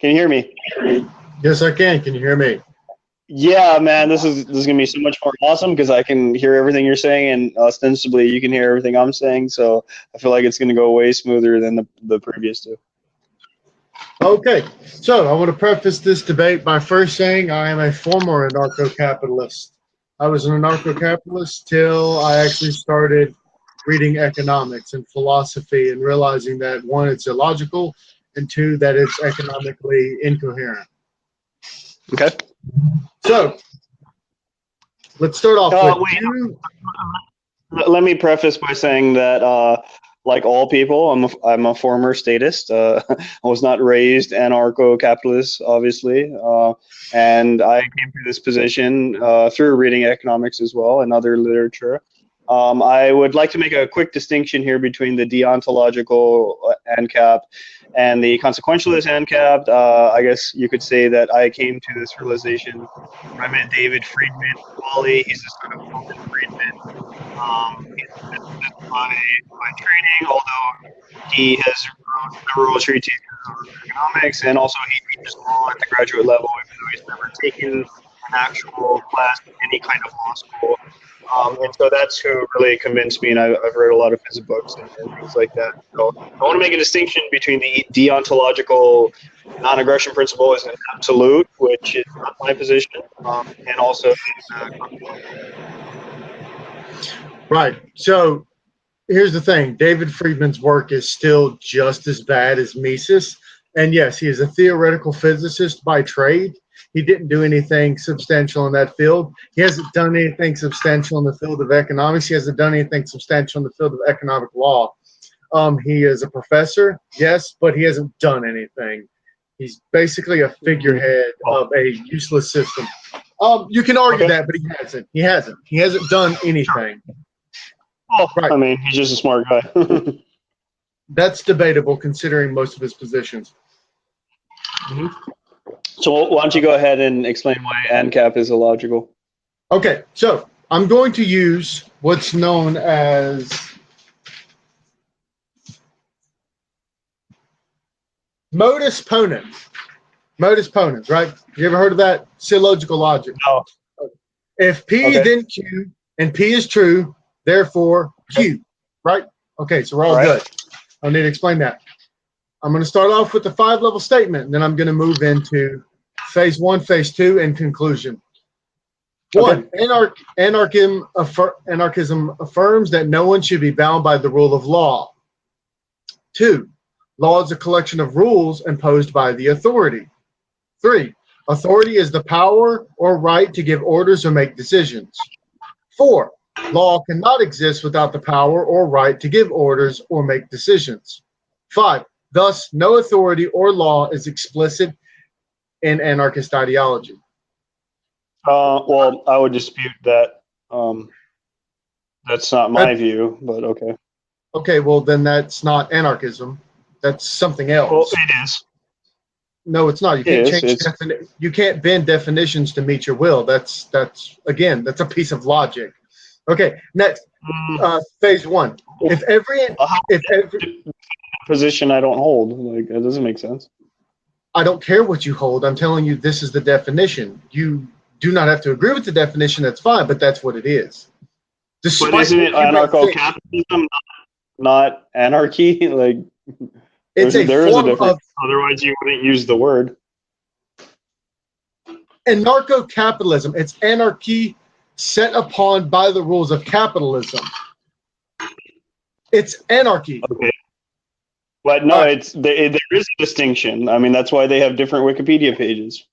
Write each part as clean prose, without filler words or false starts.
Can you hear me? Yes, I can. Can you hear me? Yeah, man, this is gonna be so much more awesome because I can hear everything you're saying, and ostensibly you can hear everything I'm saying. So I feel like it's gonna go way smoother than the previous two. Okay, so I want to preface this debate by first saying I am a former anarcho-capitalist. I was an anarcho-capitalist till I actually started reading economics and philosophy and realizing that one, it's illogical, and two, that it's economically incoherent. Okay. So let's start off with Let me preface by saying that, like all people, I'm a former statist. I was not raised anarcho-capitalist, obviously, and I came to this position through reading economics as well and other literature. I would like to make a quick distinction here between the deontological ANCAP and the consequentialist ANCAP. I guess you could say that I came to this realization. I met David Friedman, Wally. He's the son of Milton Friedman. He's by training, although he has wrote several treatises on economics, and also he teaches law at the graduate level, even though he's never taken an actual class in any kind of law school. And so that's who really convinced me, and I've read a lot of his books and things like that. So I want to make a distinction between the deontological non-aggression principle as an absolute, which is not my position, and also right. So here's the thing. David Friedman's work is still just as bad as Mises. And yes, he is a theoretical physicist by trade. He didn't do anything substantial in that field. He hasn't done anything substantial in the field of economics. He hasn't done anything substantial in the field of economic law. He is a professor, yes, but he hasn't done anything. He's basically a figurehead of a useless system. You can argue that, but he hasn't. He hasn't. He hasn't done anything. Well, right. I mean, he's just a smart guy. That's debatable considering most of his positions. Mm-hmm. So why don't you go ahead and explain why ANCAP is illogical? Okay, so I'm going to use what's known as modus ponens. Modus ponens, right? You ever heard of that? Syllogical logic. No. If P then Q, and P is true, therefore Q, right? Okay, so we're all good. I need to explain that. I'm going to start off with the 5-level statement, and then I'm going to move into phase 1, phase 2, and conclusion. 1, anarchism affirms that no one should be bound by the rule of law. 2, law is a collection of rules imposed by the authority. 3, authority is the power or right to give orders or make decisions. 4, law cannot exist without the power or right to give orders or make decisions. 5, thus no authority or law is explicit in anarchist ideology. Well, I would dispute that. That's not my view, but okay. Okay, well then that's not anarchism. That's something else. Well, it is. No, it's not. You can't change you can't bend definitions to meet your will. That's again, that's a piece of logic. Okay, next, phase 1. If every position I don't hold, like that doesn't make sense. I don't care what you hold. I'm telling you, this is the definition. You do not have to agree with the definition. That's fine, but that's what it is. But isn't it anarcho-capitalism, not anarchy? Like, there is a difference. Otherwise, you wouldn't use the word. Anarcho-capitalism. It's anarchy set upon by the rules of capitalism. It's anarchy. Okay. But no, there is a distinction. I mean, that's why they have different Wikipedia pages.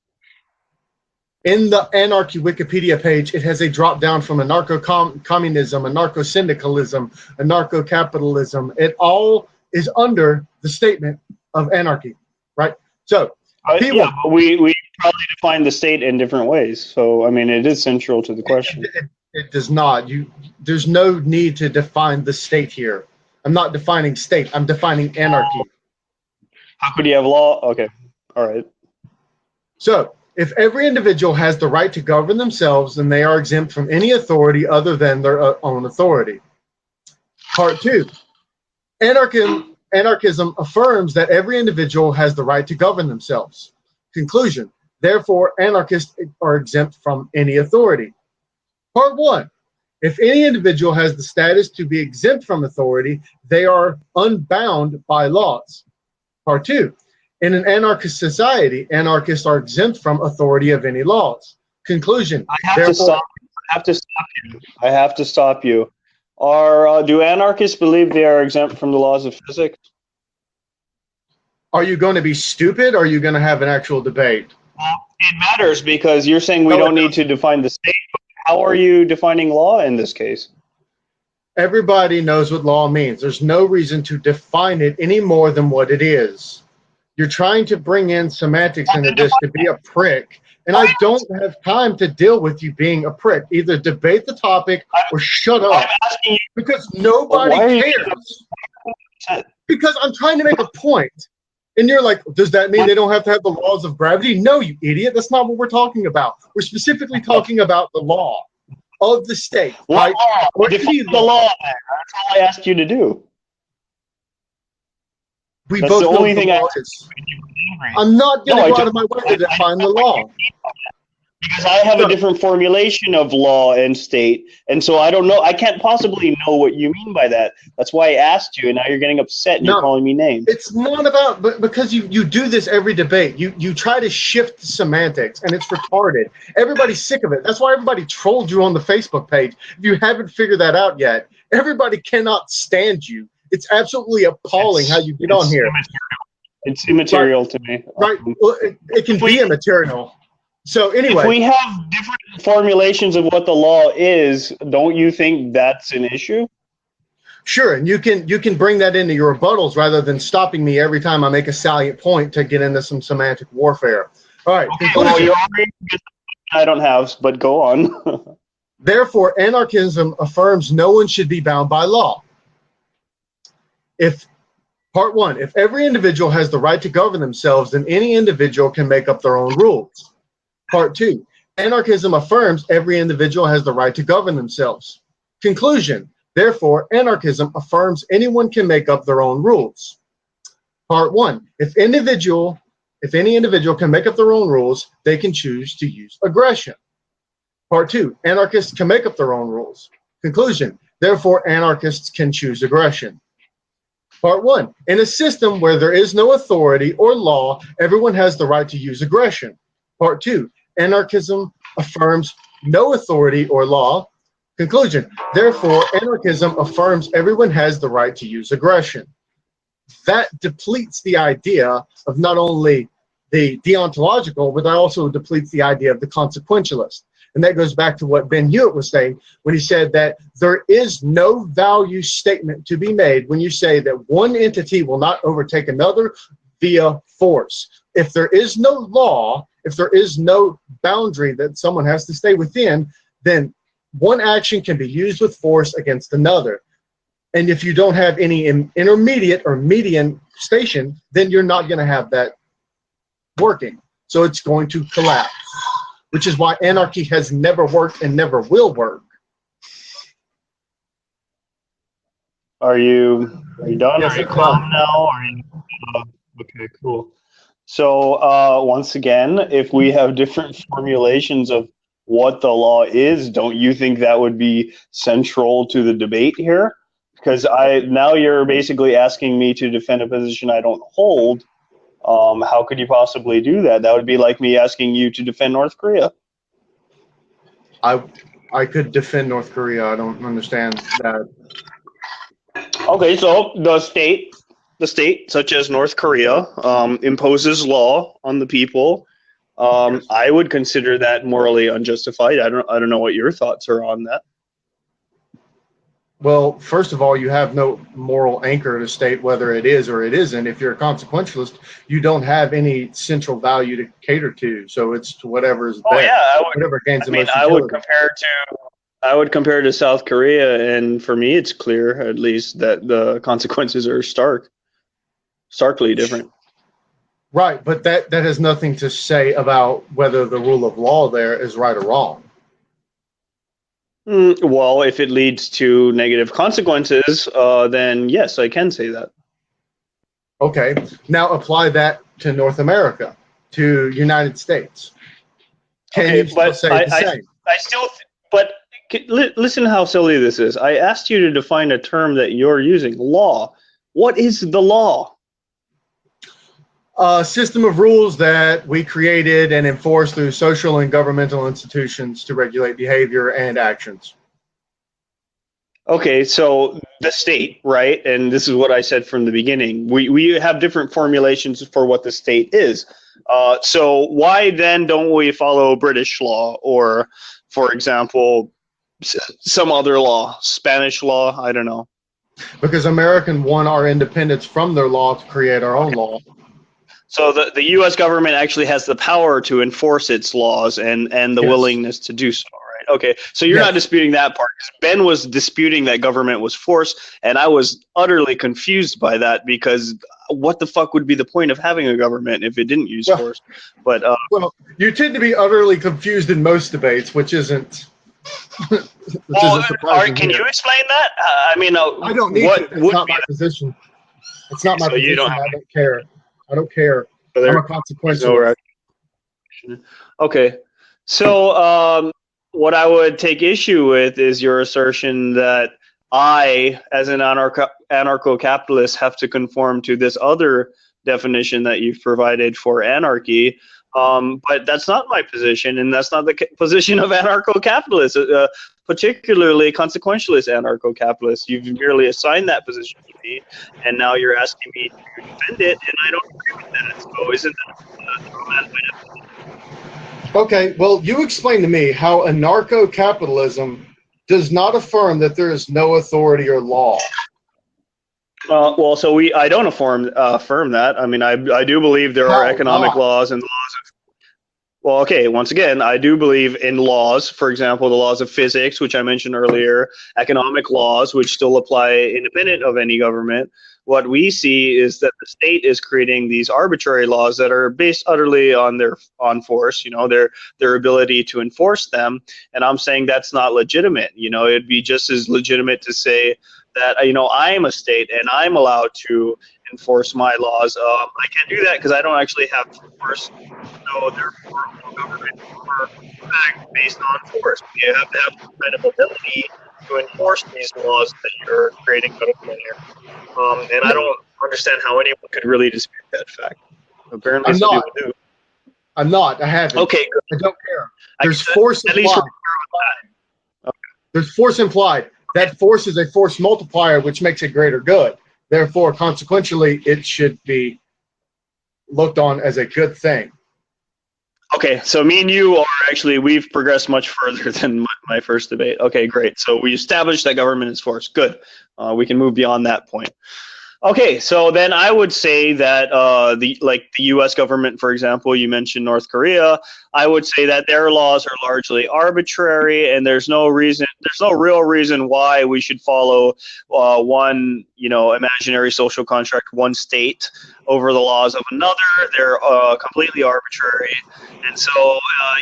In the anarchy Wikipedia page, it has a drop down from anarcho-communism, anarcho-syndicalism, anarcho-capitalism. It all is under the statement of anarchy, right? So, yeah, but we probably define the state in different ways. So, I mean, it is central to the question. It does not. There's no need to define the state here. I'm not defining state. I'm defining anarchy. How could you have law? Okay. All right. So, if every individual has the right to govern themselves, then they are exempt from any authority other than their own authority. Part 2. Anarchism affirms that every individual has the right to govern themselves. Conclusion. Therefore, anarchists are exempt from any authority. Part 1. If any individual has the status to be exempt from authority, they are unbound by laws. Part 2. In an anarchist society, anarchists are exempt from authority of any laws. Conclusion. I have to stop you. I have to stop you. Do anarchists believe they are exempt from the laws of physics? Are you going to be stupid, or are you going to have an actual debate? It matters because you're saying we don't need to define the state. How are you defining law in this case? Everybody knows what law means. There's no reason to define it any more than what it is. You're trying to bring in semantics into this to be a prick, and I don't have time to deal with you being a prick. Either debate the topic or shut up, because nobody cares. Because I'm trying to make a point. And you're like, does that mean they don't have to have the laws of gravity? No, you idiot. That's not what we're talking about. We're specifically talking about the law of the state. What law? Define the law. That's all I asked you to do. We both know the law is. I'm not going to go out of my way to define the law. Because I have a different formulation of law and state, and so I don't know. I can't possibly know what you mean by that. That's why I asked you, and now you're getting upset and you're calling me names. It's not about, but because you do this every debate. You try to shift semantics, and it's retarded. Everybody's sick of it. That's why everybody trolled you on the Facebook page. If you haven't figured that out yet, everybody cannot stand you. It's absolutely appalling how you get on here. It's immaterial to me. Right. Well, it can be immaterial. So anyway, if we have different formulations of what the law is, don't you think that's an issue? Sure, and you can bring that into your rebuttals rather than stopping me every time I make a salient point to get into some semantic warfare. All right. Okay, well, I don't have, but go on. Therefore, anarchism affirms no one should be bound by law. Part 1, if every individual has the right to govern themselves, then any individual can make up their own rules. Part 2, anarchism affirms every individual has the right to govern themselves. Conclusion, therefore, anarchism affirms anyone can make up their own rules. Part 1, if any individual can make up their own rules, they can choose to use aggression. Part 2, anarchists can make up their own rules. Conclusion, therefore, anarchists can choose aggression. Part 1, in a system where there is no authority or law, everyone has the right to use aggression. Part 2, anarchism affirms no authority or law. Conclusion, therefore, anarchism affirms everyone has the right to use aggression. That depletes the idea of not only the deontological, but that also depletes the idea of the consequentialist. And that goes back to what Ben Hewitt was saying when he said that there is no value statement to be made when you say that one entity will not overtake another via force. If there is no law, if there is no boundary that someone has to stay within, then one action can be used with force against another. And if you don't have any intermediate or median station, then you're not going to have that working. So it's going to collapse, which is why anarchy has never worked and never will work. Are you done? Yes, are you calm now? Okay, cool. So once again, if we have different formulations of what the law is, don't you think that would be central to the debate here? Because now you're basically asking me to defend a position I don't hold. How could you possibly do that? That would be like me asking you to defend North Korea. I could defend North Korea. I don't understand that. Okay, so the state, such as North Korea, imposes law on the people. I would consider that morally unjustified. I don't know what your thoughts are on that. Well, first of all, you have no moral anchor to state whether it is or it isn't. If you're a consequentialist, you don't have any central value to cater to. So it's to whatever is best, whatever gains the most utility. I would compare to South Korea, and for me, it's clear, at least, that the consequences are starkly different. Right, but that has nothing to say about whether the rule of law there is right or wrong. Well, if it leads to negative consequences, then yes, I can say that. Okay, now apply that to North America. to United States. Can Okay, you still but say the same? Can you still say the same? I still, but listen how silly this is. I asked you to define a term that you're using, law. What is the law? A system of rules that we created and enforce through social and governmental institutions to regulate behavior and actions. Okay, so the state, right? And this is what I said from the beginning. We have different formulations for what the state is. So why then don't we follow British law or, for example, some other law, Spanish law? I don't know. Because American won our independence from their law to create our own law. So the U.S. government actually has the power to enforce its laws and the willingness to do so, right? Okay, so you're not disputing that part. Ben was disputing that government was force, and I was utterly confused by that because what the fuck would be the point of having a government if it didn't use force? But well, you tend to be utterly confused in most debates, which isn't. Well, can you explain that? I mean, I don't need to. It's not my position. It's not my position. I don't care. I don't care. I'm a consequentialist. Okay. So what I would take issue with is your assertion that I, as an anarcho-capitalist, have to conform to this other definition that you've provided for anarchy. But that's not my position, and that's not the position of anarcho-capitalists, particularly consequentialist anarcho-capitalists. You've merely assigned that position to me, and now you're asking me to defend it, and I don't agree with that. So isn't that okay, well, you explain to me how anarcho-capitalism does not affirm that there is no authority or law. Well, so I don't affirm that. I mean, I do believe there are economic laws and laws of. Well, okay, once again, I do believe in laws, for example, the laws of physics, which I mentioned earlier, economic laws, which still apply independent of any government. What we see is that the state is creating these arbitrary laws that are based utterly on force, their ability to enforce them. And I'm saying that's not legitimate. It'd be just as legitimate to say that, I am a state and I'm allowed to enforce my laws. I can't do that because I don't actually have force. So therefore, all government are based on force. You have to have some kind of ability to enforce these laws that you're creating out of thin air. And I don't understand how anyone could really dispute that fact. Apparently, some people do. I'm not. I haven't. Okay, good. I don't care. There's force implied. There's force implied. That force is a force multiplier, which makes it greater good. Therefore, consequentially, it should be looked on as a good thing. Okay, so me and you we've progressed much further than my first debate. Okay, great. So we established that government is force. Good. We can move beyond that point. Okay, so then I would say that the U.S. government, for example, you mentioned North Korea. I would say that their laws are largely arbitrary, and there's no real reason why we should follow one, imaginary social contract, one state, over the laws of another. They're completely arbitrary, and so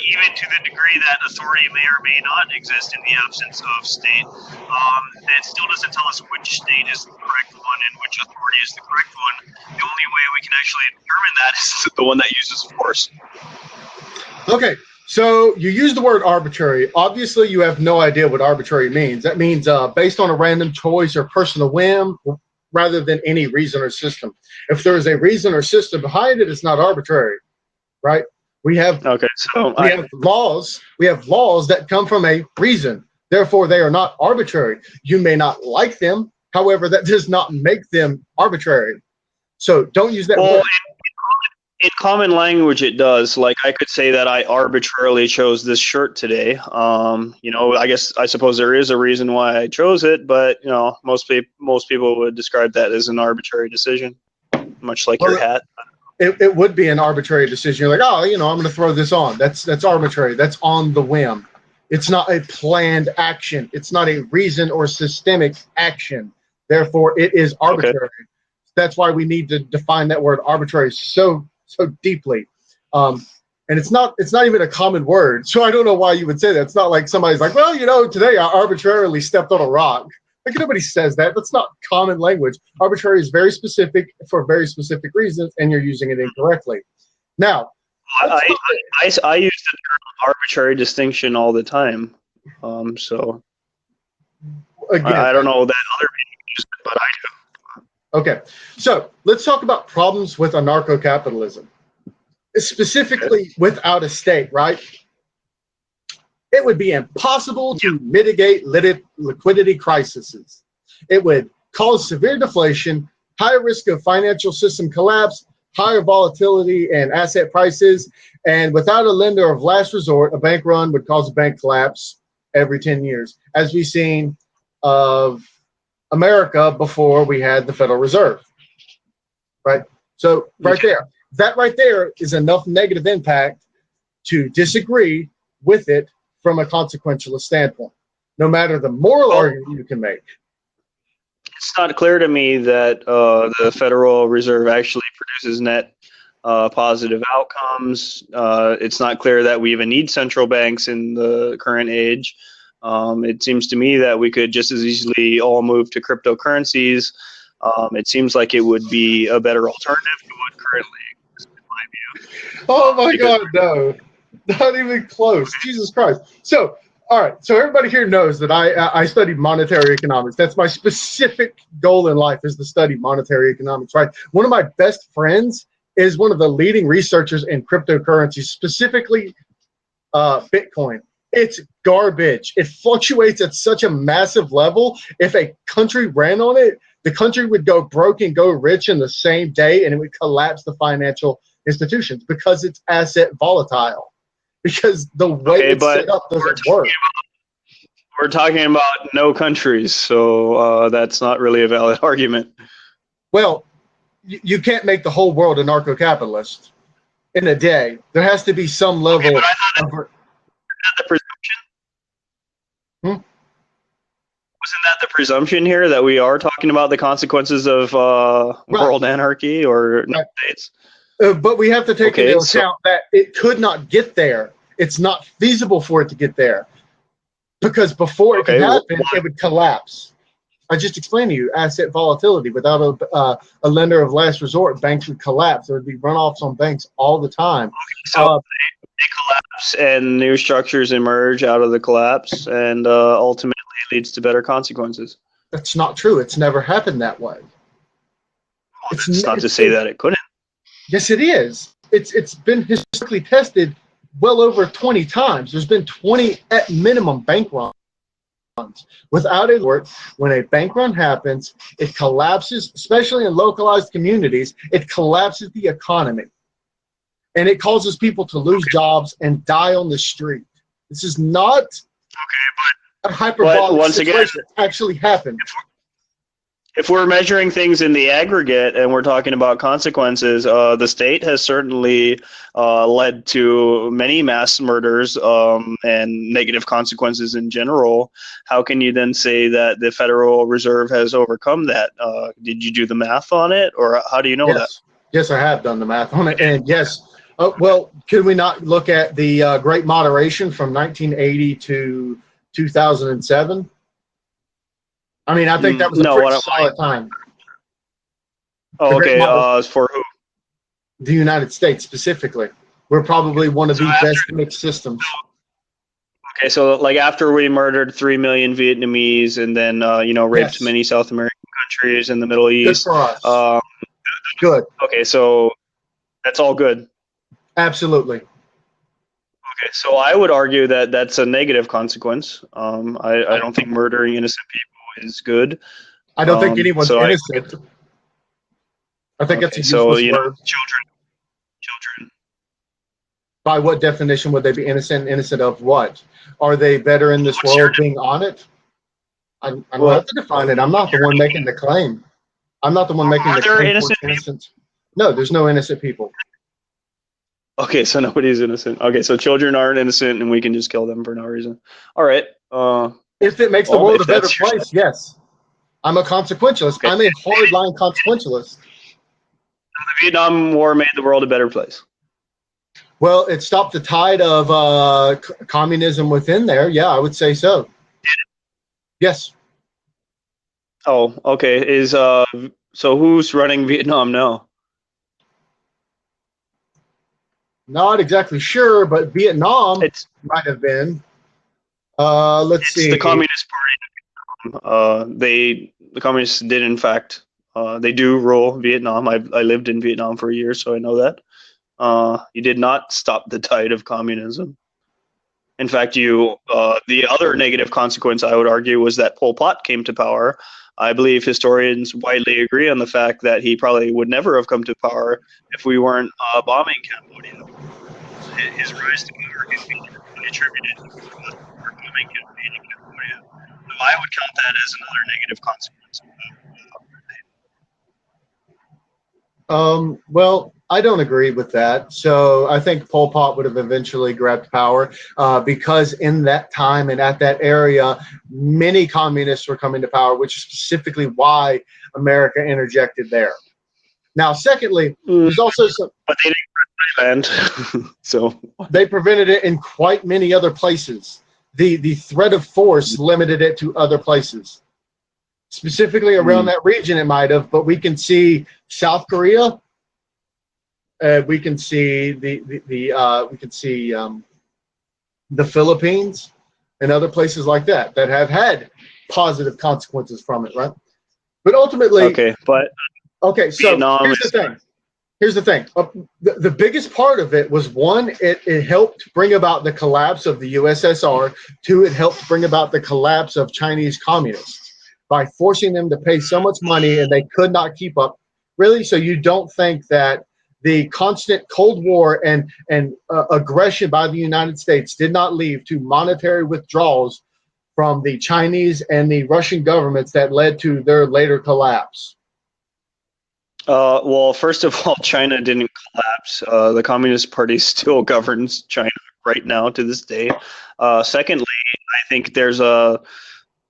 even to the degree that authority may or may not exist in the absence of state, it still doesn't tell us which state is the correct one and which authority is the correct one. The only way we can actually determine that is the one that uses force. Okay, so you use the word arbitrary. Obviously, you have no idea what arbitrary means. That means based on a random choice or personal whim, rather than any reason or system. If there is a reason or system behind it, it's not arbitrary, right? We have laws. We have laws that come from a reason. Therefore, they are not arbitrary. You may not like them. However, that does not make them arbitrary. So don't use that word. In common language, it does. Like, I could say that I arbitrarily chose this shirt today. I suppose there is a reason why I chose it, but most people would describe that as an arbitrary decision, much like your hat. It would be an arbitrary decision. You're like, I'm going to throw this on. That's arbitrary. That's on the whim. It's not a planned action. It's not a reason or systemic action. Therefore, it is arbitrary. Okay. That's why we need to define that word arbitrary so deeply. And it's not even a common word. So I don't know why you would say that. It's not like somebody's like, today I arbitrarily stepped on a rock. Like, nobody says that. That's not common language. Arbitrary is very specific for very specific reasons, and you're using it incorrectly. Now, I use the term arbitrary distinction all the time. So Again, I don't know that other people use it, but I do. okay. So let's talk about problems with anarcho-capitalism, specifically without a state, right? It would be impossible to mitigate liquidity crises. It would cause severe deflation, higher risk of financial system collapse, higher volatility and asset prices, and without a lender of last resort, a bank run would cause a bank collapse every 10 years, as we've seen of America before we had the Federal Reserve, right? So right there, that right there is enough negative impact to disagree with it from a consequentialist standpoint, no matter the moral argument you can make. It's not clear to me that the Federal Reserve actually produces net positive outcomes. It's not clear that we even need central banks in the current age. It seems to me that we could just as easily all move to cryptocurrencies. It seems like it would be a better alternative to what currently exists, in my view. Oh my God, no, not even close. Jesus Christ. So, all right. So everybody here knows that I studied monetary economics. That's my specific goal in life, is to study monetary economics, right? One of my best friends is one of the leading researchers in cryptocurrencies, specifically Bitcoin. It's garbage. It fluctuates at such a massive level. If a country ran on it, the country would go broke and go rich in the same day, and it would collapse the financial institutions because it's asset volatile. Because the way it's set up doesn't work. We're talking about no countries, so that's not really a valid argument. Well, you can't make the whole world anarcho-capitalist in a day. There has to be some level of the presumption. Wasn't that the presumption here, that we are talking about the consequences of world anarchy or states? But we have to take into account that it could not get there. It's not feasible for it to get there, because before it could happen, it would collapse. I just explained to you asset volatility. Without a lender of last resort, banks would collapse. There would be runoffs on banks all the time. So they collapse and new structures emerge out of the collapse, and ultimately it leads to better consequences. That's not true. It's never happened that way. Well, it's not to say that it couldn't. Yes, it is. It's been historically tested well over 20 times. There's been 20 at minimum bank runs. Without a word, when a bank run happens, it collapses, especially in localized communities, it collapses the economy. And it causes people to lose jobs and die on the street. This is not a hyperbolic situation. It actually happened. If we're measuring things in the aggregate and we're talking about consequences, the state has certainly led to many mass murders and negative consequences in general. How can you then say that the Federal Reserve has overcome that? Did you do the math on it, or how do you know that? Yes, I have done the math on it, and yes. Well, can we not look at the Great Moderation from 1980 to 2007? I mean, I think that was a pretty solid time. Oh, okay. For who? The United States specifically. We're probably one of the best mixed systems. Okay, so like after we murdered 3 million Vietnamese and then raped many South American countries in the Middle East. Good for us. Good. Okay, so that's all good. Absolutely. Okay, so I would argue that that's a negative consequence. I don't think murdering innocent people is good. I don't think anyone's innocent. I think it's a useless word. Children. By what definition would they be innocent? Innocent of what? Are they better in this world being on it? I don't have to define it. I'm not the one making the claim. I'm not the one making the claim. Innocent. No, there's no innocent people. Okay, so nobody's innocent. Okay, so children aren't innocent, and we can just kill them for no reason. All right. If it makes the world a better place, yes. I'm a consequentialist. Okay. I'm a hardline consequentialist. The Vietnam War made the world a better place. Well, it stopped the tide of communism within there. Yeah, I would say so. Did it? Yes. Oh, okay. So who's running Vietnam now? Not exactly sure, but Vietnam might have been. Let's see. The Communist Party. The communists did, in fact, they do rule Vietnam. I lived in Vietnam for a year, so I know that. You did not stop the tide of communism. In fact, the other negative consequence, I would argue, was that Pol Pot came to power. I believe historians widely agree on the fact that he probably would never have come to power if we weren't bombing Cambodia. His rise to power can be attributed to bombing Cambodia. So I would count that as another negative consequence. Well, I don't agree with that. So I think Pol Pot would have eventually grabbed power because in that time and at that area, many communists were coming to power, which is specifically why America interjected there. Now, secondly, there's also some. But they didn't land, so they prevented it in quite many other places. The threat of force limited it to other places. Specifically around that region, it might have, but we can see South Korea. We can see the Philippines and other places like that have had positive consequences from it, right? But ultimately, okay. So here's the thing. The biggest part of it was, one, it helped bring about the collapse of the USSR. Two, it helped bring about the collapse of Chinese communists by forcing them to pay so much money and they could not keep up. Really? So you don't think that the constant Cold War and aggression by the United States did not lead to monetary withdrawals from the Chinese and the Russian governments that led to their later collapse? Well, first of all, China didn't collapse. The Communist Party still governs China right now to this day. Secondly, I think there's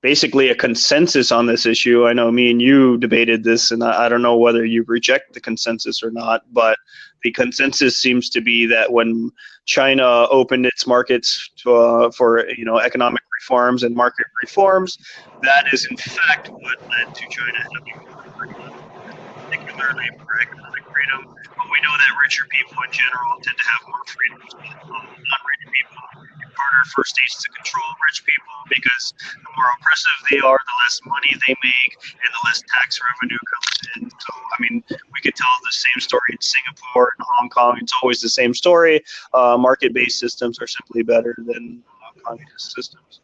basically a consensus on this issue. I know me and you debated this, and I don't know whether you reject the consensus or not, but the consensus seems to be that when China opened its markets for economic reforms and market reforms, that is in fact what led to China having particularly for economic freedom. But we know that richer people in general tend to have more freedom than non-rich people. It's harder for states to control rich people because the more oppressive they are, the less money they make, and the less tax revenue comes in. So, I mean, we could tell the same story in Singapore and Hong Kong. It's always the same story. Market-based systems are simply better than communist systems.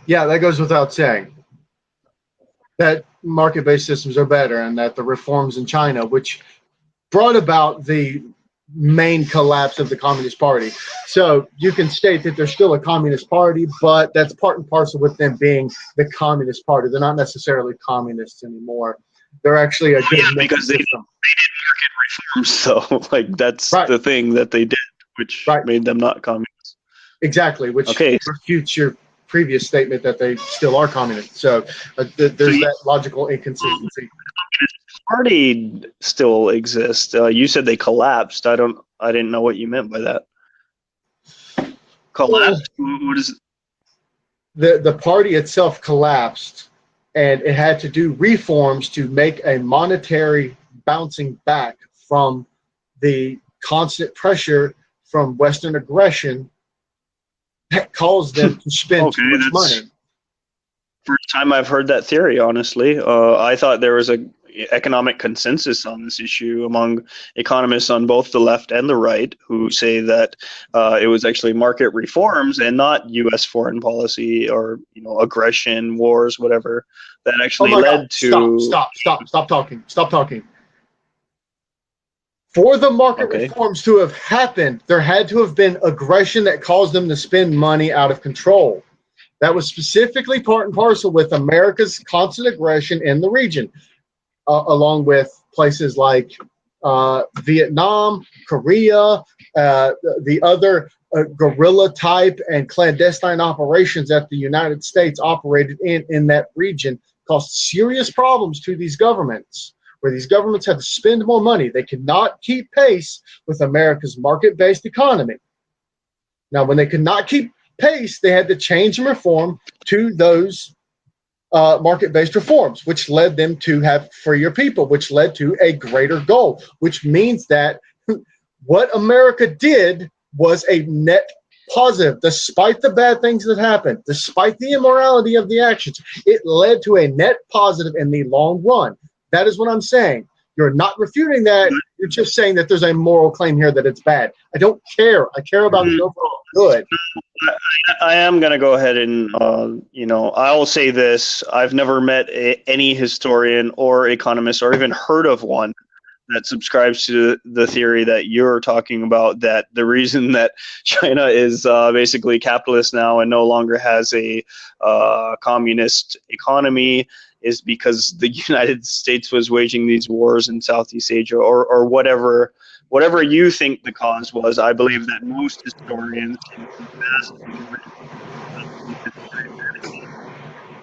Yeah, that goes without saying. That market-based systems are better, and that the reforms in China, which brought about the main collapse of the Communist Party. So you can state that they're still a Communist Party, but that's part and parcel with them being the Communist Party. They're not necessarily communists anymore. They're actually a good because they did market reforms. So, like, that's the thing that they did, which made them not communists. Exactly, which refutes your previous statement that they still are communists. So there's that logical inconsistency. The party still exists. You said they collapsed. I didn't know what you meant by that. Collapsed? What is it? The party itself collapsed, and it had to do reforms to make a monetary bouncing back from the constant pressure from Western aggression that caused them to spend too much money. First time I've heard that theory, honestly. I thought there was an economic consensus on this issue among economists on both the left and the right who say that it was actually market reforms and not U.S. foreign policy or aggression, wars, whatever, that actually led to... Stop talking. For the market reforms to have happened, there had to have been aggression that caused them to spend money out of control. That was specifically part and parcel with America's constant aggression in the region, along with places like Vietnam, Korea, the other guerrilla type and clandestine operations that the United States operated in that region caused serious problems to these governments, where these governments had to spend more money. They could not keep pace with America's market-based economy. Now, when they could not keep pace, they had to change and reform to those market-based reforms, which led them to have freer people, which led to a greater goal, which means that What America did was a net positive, despite the bad things that happened, despite the immorality of the actions. It led to a net positive in the long run. That is what I'm saying. You're not refuting that. You're just saying that there's a moral claim here that it's bad. I don't care. I care about the overall good. I am going to go ahead and, I will say this. I've never met any historian or economist or even heard of one that subscribes to the theory that you're talking about, that the reason that China is basically capitalist now and no longer has a communist economy is because the United States was waging these wars in Southeast Asia or whatever you think the cause was. I believe that most historians in the vast majority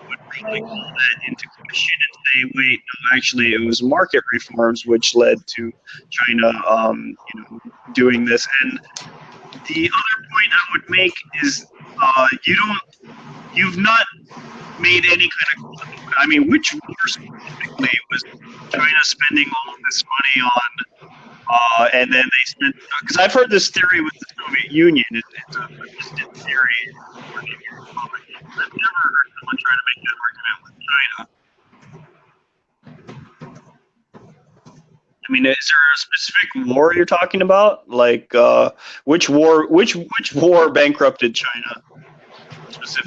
would probably call that into question and say, wait, no, actually it was market reforms which led to China doing this. And the other point I would make is you've not made any kind of, I mean, which war specifically was China spending all of this money on, and then they spent, because I've heard this theory with the Soviet Union. It's a distant theory. I've never heard someone try to make that argument with China. I mean, is there a specific war you're talking about? Like, which war bankrupted China?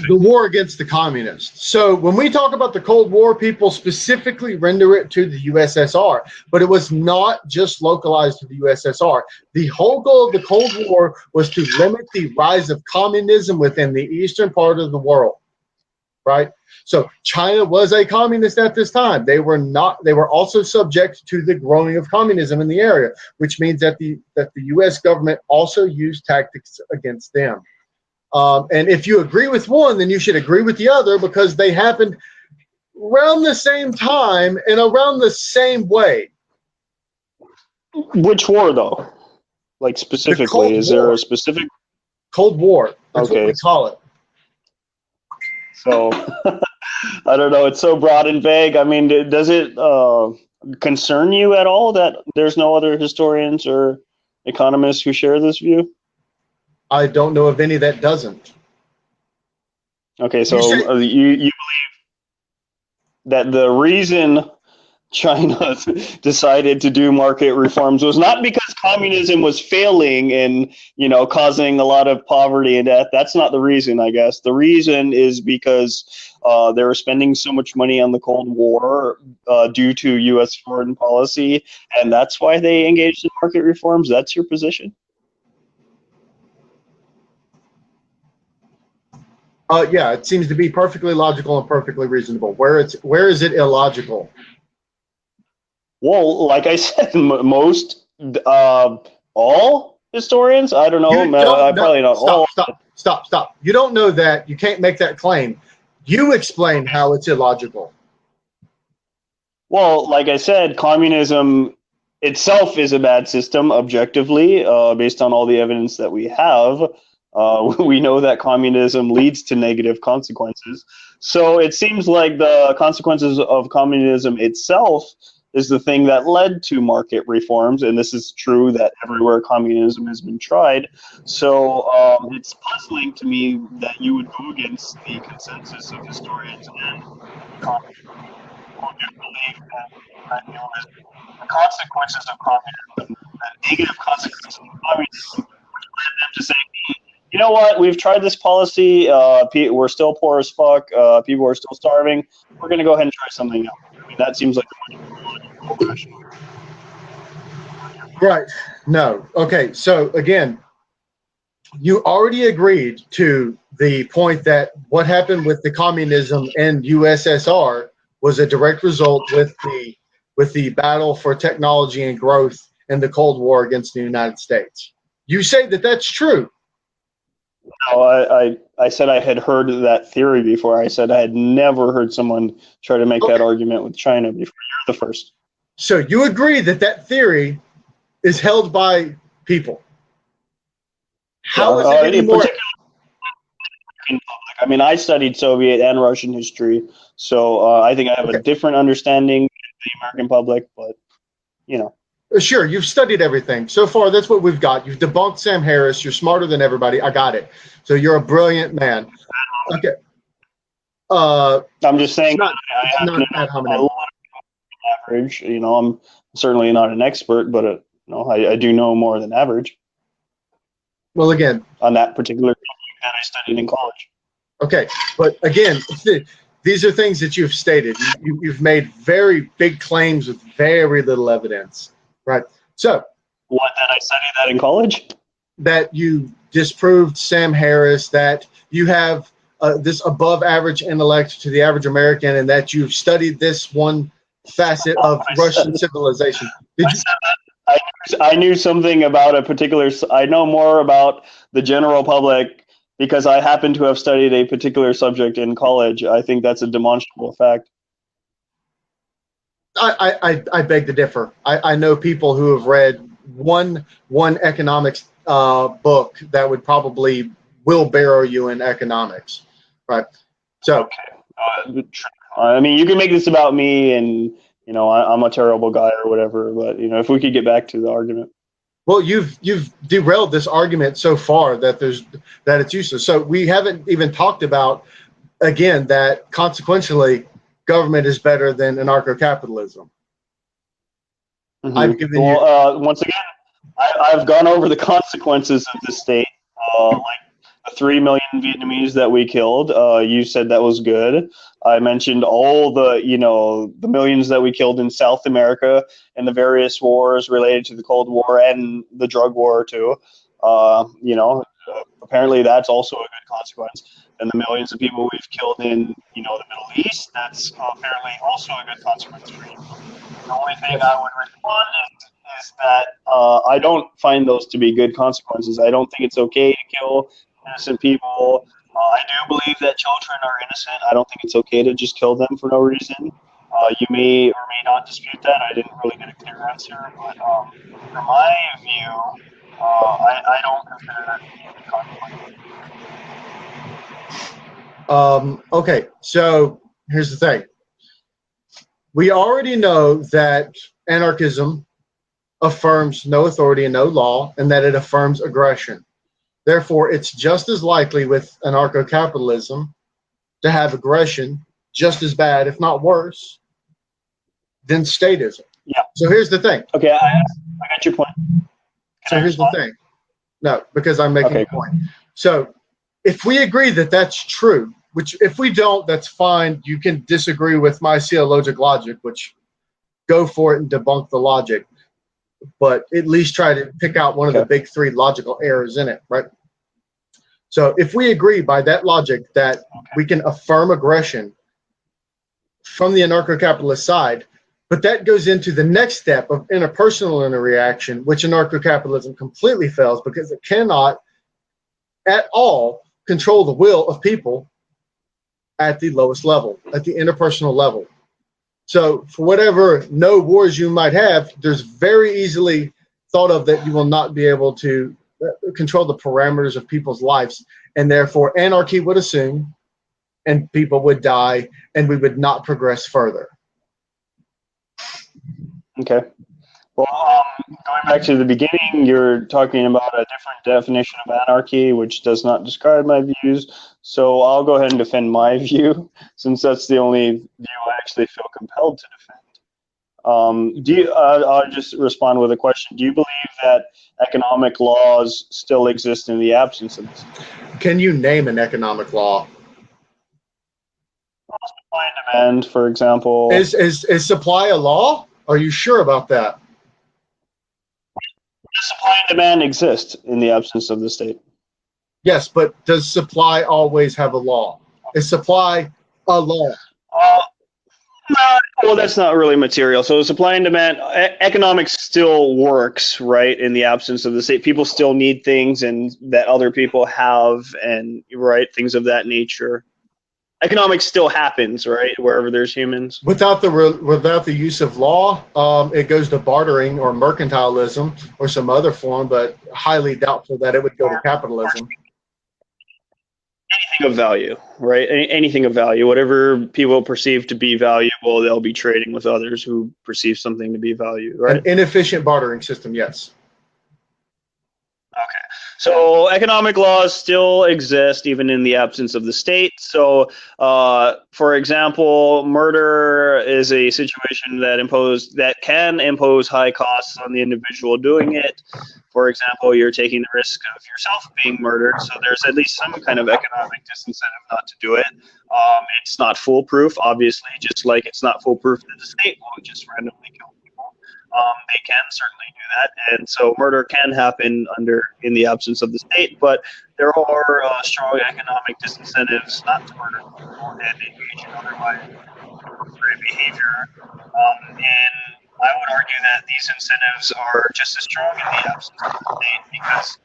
The war against the communists. So when we talk about the Cold War, people specifically render it to the USSR, but it was not just localized to the USSR. The whole goal of the Cold War was to limit the rise of communism within the eastern part of the world, right? So China was a communist at this time. They were not. They were also subject to the growing of communism in the area, which means that the U.S. government also used tactics against them. And if you agree with one, then you should agree with the other, because they happened around the same time and around the same way. Which war, though? Like, specifically, is there a specific Cold War? That's what we call it. So, I don't know. It's so broad and vague. I mean, does it concern you at all that there's no other historians or economists who share this view? I don't know of any that doesn't. Okay, so you believe that the reason China decided to do market reforms was not because communism was failing and, causing a lot of poverty and death. That's not the reason, I guess. The reason is because they were spending so much money on the Cold War due to U.S. foreign policy, and that's why they engaged in market reforms. That's your position? Yeah, it seems to be perfectly logical and perfectly reasonable. Where is it illogical? Well, like I said, most, all historians. I don't know. Probably not all. Stop. You don't know that. You can't make that claim. You explain how it's illogical. Well, like I said, communism itself is a bad system objectively, based on all the evidence that we have. We know that communism leads to negative consequences. So it seems like the consequences of communism itself is the thing that led to market reforms, and this is true that everywhere communism has been tried. So it's puzzling to me that you would go against the consensus of historians and economists who do believe that the consequences of communism, the negative consequences of communism, which led them to say, you know what? We've tried this policy. We're still poor as fuck. People are still starving. We're going to go ahead and try something else. I mean, that seems like a much more logical, rational. Right. No. Okay. So again, you already agreed to the point that what happened with the communism and USSR was a direct result with the battle for technology and growth in the Cold War against the United States. You say that that's true. No, I said I had heard that theory before. I said I had never heard someone try to make that argument with China before. You're the first. So you agree that that theory is held by people. How is it any more? I mean, I studied Soviet and Russian history, so I think I have a different understanding of the American public, but, Sure, you've studied everything. So far, that's what we've got. You've debunked Sam Harris. You're smarter than everybody. I got it. So you're a brilliant man. Okay. I'm just saying it's not ad hominem. Average. I'm certainly not an expert, but I do know more than average. Well, again, on that particular topic that I studied in college. Okay, but again, these are things that you've stated. You've made very big claims with very little evidence, right? So, what, that I studied that in college? That you disproved Sam Harris, that you have this above average intellect to the average American, and that you've studied this one facet of Russian civilization. Did you? I knew something about a particular. I know more about the general public because I happen to have studied a particular subject in college. I think that's a demonstrable fact. I beg to differ. I know people who have read one economics book that would probably wheelbarrow you in economics, right? So, okay. I mean, you can make this about me, and I'm a terrible guy or whatever. But if we could get back to the argument. Well, you've derailed this argument so far that it's useless. So we haven't even talked about, again, that consequentially government is better than anarcho-capitalism. Mm-hmm. I've given once again, I've gone over the consequences of the state, like the 3 million Vietnamese that we killed. You said that was good. I mentioned all the the millions that we killed in South America and the various wars related to the Cold War and the drug war too. Apparently that's also a good consequence. And the millions of people we've killed in the Middle East, that's apparently also a good consequence for you. The only thing I would respond is that I don't find those to be good consequences. I don't think it's okay to kill innocent people. I do believe that children are innocent. I don't think it's okay to just kill them for no reason. You may or may not dispute that. I didn't really get a clear answer, but from my view, I don't consider that to be a conflict. Okay, so here's the thing. We already know that anarchism affirms no authority and no law, and that it affirms aggression. Therefore, it's just as likely with anarcho-capitalism to have aggression just as bad, if not worse, than statism. Yeah. So here's the thing. Okay, I got your point. So here's the thing. No, because I'm making a point. So if we agree that that's true, which if we don't, that's fine. You can disagree with my theologic logic, which go for it and debunk the logic. But at least try to pick out one of the big three logical errors in it, right? So if we agree by that logic that we can affirm aggression from the anarcho-capitalist side, but that goes into the next step of interpersonal interaction, which anarcho-capitalism completely fails because it cannot at all control the will of people at the lowest level, at the interpersonal level. So for whatever no wars you might have, there's very easily thought of that you will not be able to control the parameters of people's lives, and therefore anarchy would assume, and people would die, and we would not progress further. Okay. Well, going back to the beginning, you're talking about a different definition of anarchy, which does not describe my views. So I'll go ahead and defend my view, since that's the only view I actually feel compelled to defend. I'll just respond with a question. Do you believe that economic laws still exist in the absence of this? Can you name an economic law? Supply and demand, for example. Is supply a law? Are you sure about that? Supply and demand exist in the absence of the state. Yes, but does supply always have a law? Is supply a law? Well, that's not really material. So supply and demand, economics still works, right, in the absence of the state. People still need things and that other people have, and right, things of that nature. Economics still happens, right, wherever there's humans. Without the use of law, it goes to bartering or mercantilism or some other form, but highly doubtful that it would go to capitalism. anything of value, right? Anything of value, whatever people perceive to be valuable, they'll be trading with others who perceive something to be value, right? An inefficient bartering system, yes. Okay. So economic laws still exist even in the absence of the state. So, for example, murder is a situation that can impose high costs on the individual doing it. For example, you're taking the risk of yourself being murdered, so there's at least some kind of economic disincentive not to do it. It's not foolproof, obviously, just like it's not foolproof that the state won't just randomly kill people. They can certainly do that, and so murder can happen in the absence of the state, but there are strong economic disincentives not to murder people and engage in otherwise appropriate behavior. And I would argue that these incentives are just as strong in the absence of the state because,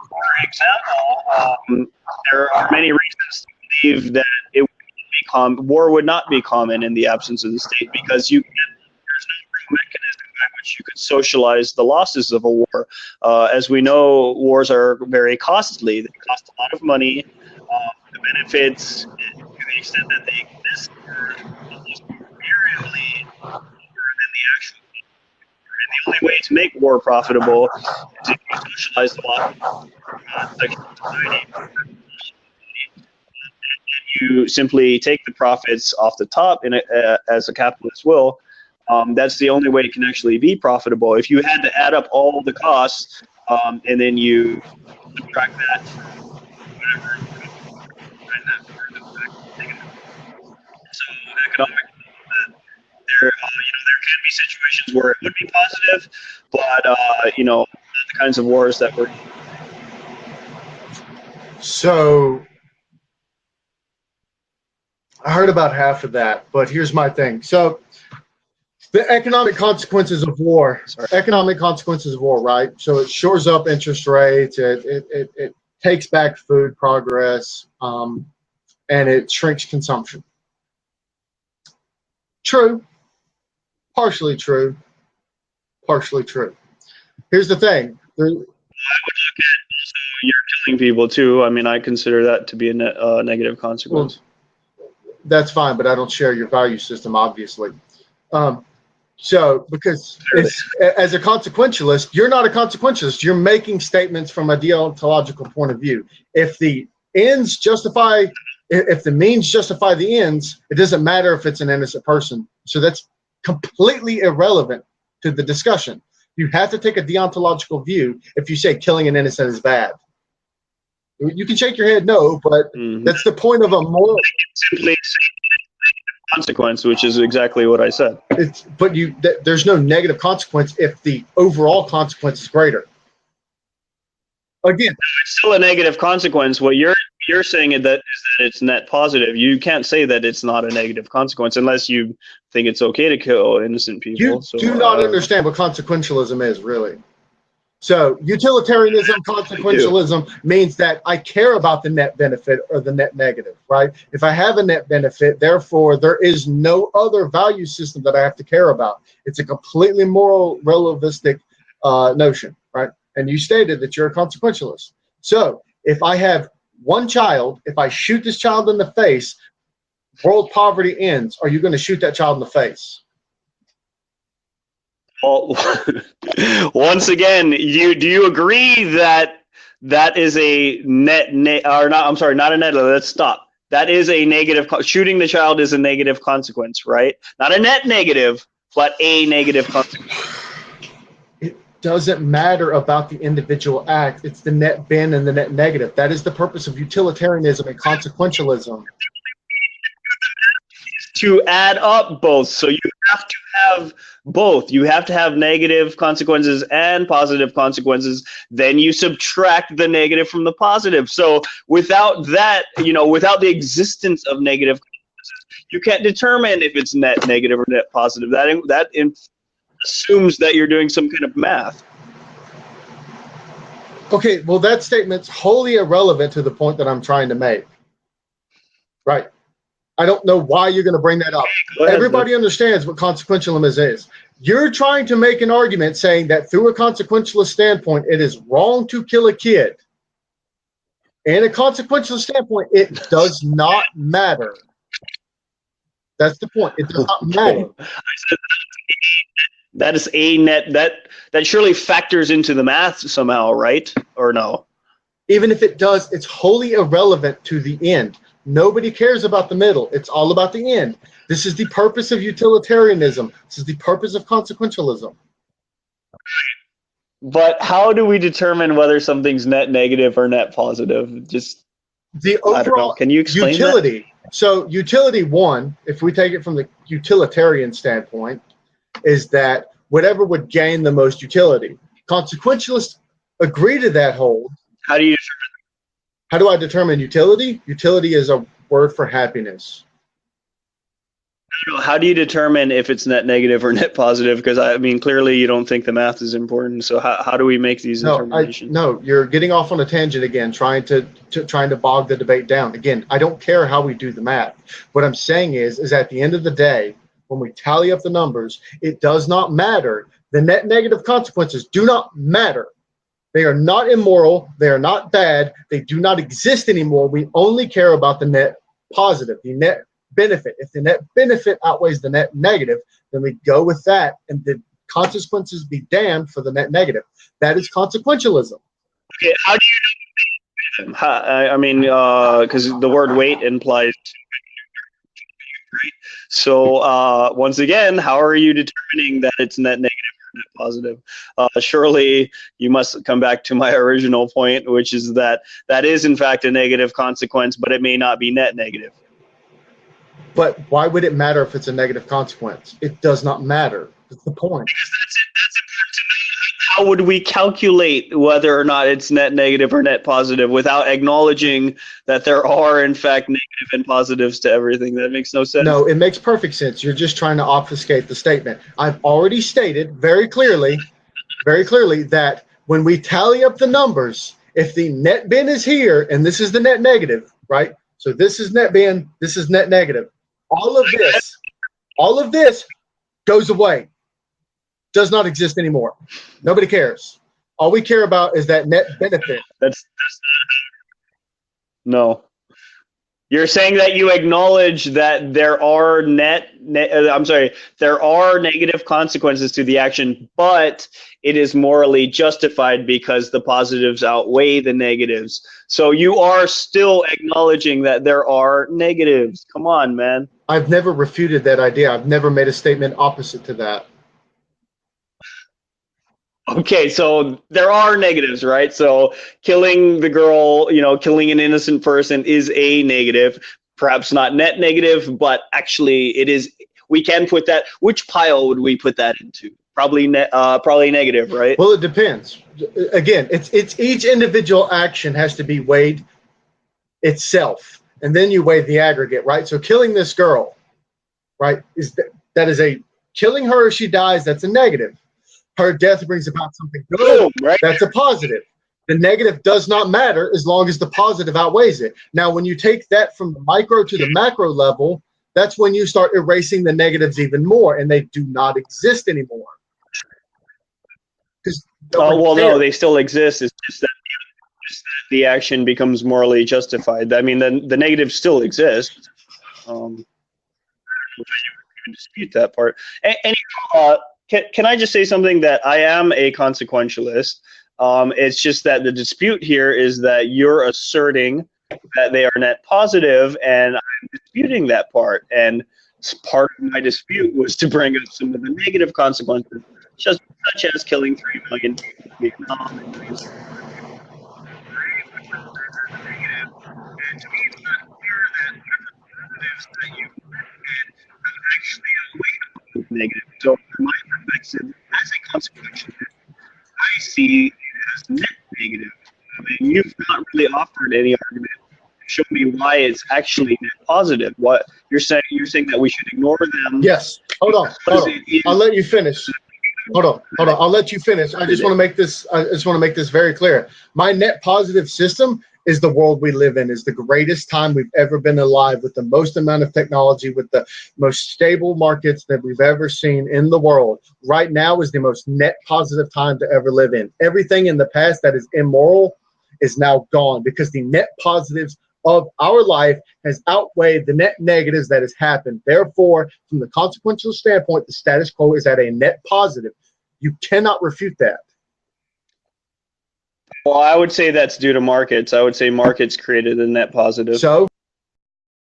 for example, there are many reasons to believe that war would not be common in the absence of the state because there's no real mechanism by which you could socialize the losses of a war. As we know, wars are very costly. They cost a lot of money. The benefits, to the extent that they exist, are almost invariably lower than the actual. And the only way to make war profitable is if you socialize the losses from sexual society. You simply take the profits off the top as a capitalist will. That's the only way it can actually be profitable. If you had to add up all the costs and then you subtract that from whatever, so economic, there can be situations where it would be positive, but not the kinds of wars that were. So I heard about half of that, but here's my thing. So the economic consequences of war, right? So it shores up interest rates, it takes back food progress, and it shrinks consumption. True, partially true, partially true. Here's the thing. I would look at also you're killing people too. I mean, I consider that to be a negative consequence. Well, that's fine, but I don't share your value system, obviously. So, because as a consequentialist, you're not a consequentialist. You're making statements from a deontological point of view. If the means justify the ends, it doesn't matter if it's an innocent person. So that's completely irrelevant to the discussion. You have to take a deontological view if you say killing an innocent is bad. You can shake your head no, but that's the point of a moral. Simply consequence, which is exactly what I said. But there's no negative consequence if the overall consequence is greater. Again, it's still a negative consequence. What you're saying is that it's net positive. You can't say that it's not a negative consequence unless you think it's okay to kill innocent people. You do not understand what consequentialism is, really. So utilitarianism, consequentialism means that I care about the net benefit or the net negative, right? If I have a net benefit, therefore there is no other value system that I have to care about. It's a completely moral, relativistic notion, right? And you stated that you're a consequentialist. So if I have one child, if I shoot this child in the face, world poverty ends. Are you going to shoot that child in the face? Well, once again, do you agree that that is a not a net? Let's stop. That is a negative. Shooting the child is a negative consequence, right? Not a net negative, but a negative consequence. It doesn't matter about the individual act. It's the net ben and the net negative. That is the purpose of utilitarianism and consequentialism. To add up both. So you have to have both. You have to have negative consequences and positive consequences. Then you subtract the negative from the positive. So without that, without the existence of negative consequences, you can't determine if it's net negative or net positive. That assumes that you're doing some kind of math. Okay, well, that statement's wholly irrelevant to the point that I'm trying to make. Right. I don't know why you're going to bring that up. Everybody understands what consequentialism is. You're trying to make an argument saying that through a consequentialist standpoint, it is wrong to kill a kid. in a consequential standpoint, it does not matter. That's the point. It does not matter. That is a net that surely factors into the math somehow, right? Or no? Even if it does, it's wholly irrelevant to the end. Nobody cares about the middle. It's all about the end. This is the purpose of utilitarianism. This is the purpose of consequentialism. But how do we determine whether something's net negative or net positive? Just the overall Can you explain utility. That? So utility one, if we take it from the utilitarian standpoint, is that whatever would gain the most utility. Consequentialists agree to that hold. How do you How do I determine utility? Utility is a word for happiness. How do you determine if it's net negative or net positive? Because I mean, clearly you don't think the math is important. So how do we make these determinations? No, you're getting off on a tangent again, trying to bog the debate down. Again, I don't care how we do the math. What I'm saying is at the end of the day, when we tally up the numbers, it does not matter. The net negative consequences do not matter. They are not immoral. They are not bad. They do not exist anymore. We only care about the net positive, the net benefit. If the net benefit outweighs the net negative, then we go with that, and the consequences be damned for the net negative. That is consequentialism. Okay, how do you know? I mean, because the word weight implies. Right? So once again, how are you determining that it's net negative or net positive? Surely you must come back to my original point, which is that is in fact a negative consequence, but it may not be net negative. But why would it matter if it's a negative consequence? It does not matter. That's the point. Because that's important to know. How would we calculate whether or not it's net negative or net positive without acknowledging that there are, in fact, negative and positives to everything? That makes no sense. No, it makes perfect sense. You're just trying to obfuscate the statement. I've already stated very clearly that when we tally up the numbers, if the net bin is here and this is the net negative, right? So this is net bin, this is net negative. All of this goes away. Does not exist anymore. Nobody cares. All we care about is that net benefit. That's no. You're saying that you acknowledge that there are there are negative consequences to the action, but it is morally justified because the positives outweigh the negatives. So you are still acknowledging that there are negatives. Come on, man. I've never refuted that idea. I've never made a statement opposite to that. Okay, so there are negatives, right? So killing the girl, killing an innocent person is a negative, perhaps not net negative, but actually it is. We can put that. Which pile would we put that into? Probably negative, right? Well, it depends. Again, it's each individual action has to be weighed itself, and then you weigh the aggregate, right? So killing this girl, right, that is a killing her if she dies. That's a negative. Her death brings about something good. Right. That's a positive. The negative does not matter as long as the positive outweighs it. Now, when you take that from the micro to the macro level, that's when you start erasing the negatives even more, and they do not exist anymore. No, they still exist. It's just that the action becomes morally justified. I mean, the negatives still exist. I can dispute that part. Can I just say something that I am a consequentialist? It's just that the dispute here is that you're asserting that they are net positive, and I'm disputing that part. And part of my dispute was to bring up some of the negative consequences, such as killing 3 million people in Vietnam. And to me, it's not clear that the positives that you actually outweigh the negative. So from my perspective, as a consequentialist, I see it as net negative. I mean, you've not really offered any argument to show me why it's actually net positive. What you're saying that we should ignore them. Yes. Hold on. I'll let you finish. Hold on. I'll let you finish. I just want to make this very clear. My net positive system is the world we live in, is the greatest time we've ever been alive, with the most amount of technology, with the most stable markets that we've ever seen in the world. Right now is the most net positive time to ever live in. Everything in the past that is immoral is now gone because the net positives of our life has outweighed the net negatives that has happened. Therefore, from the consequential standpoint, the status quo is at a net positive. You cannot refute that. Well, I would say that's due to markets. I would say markets created a net positive. So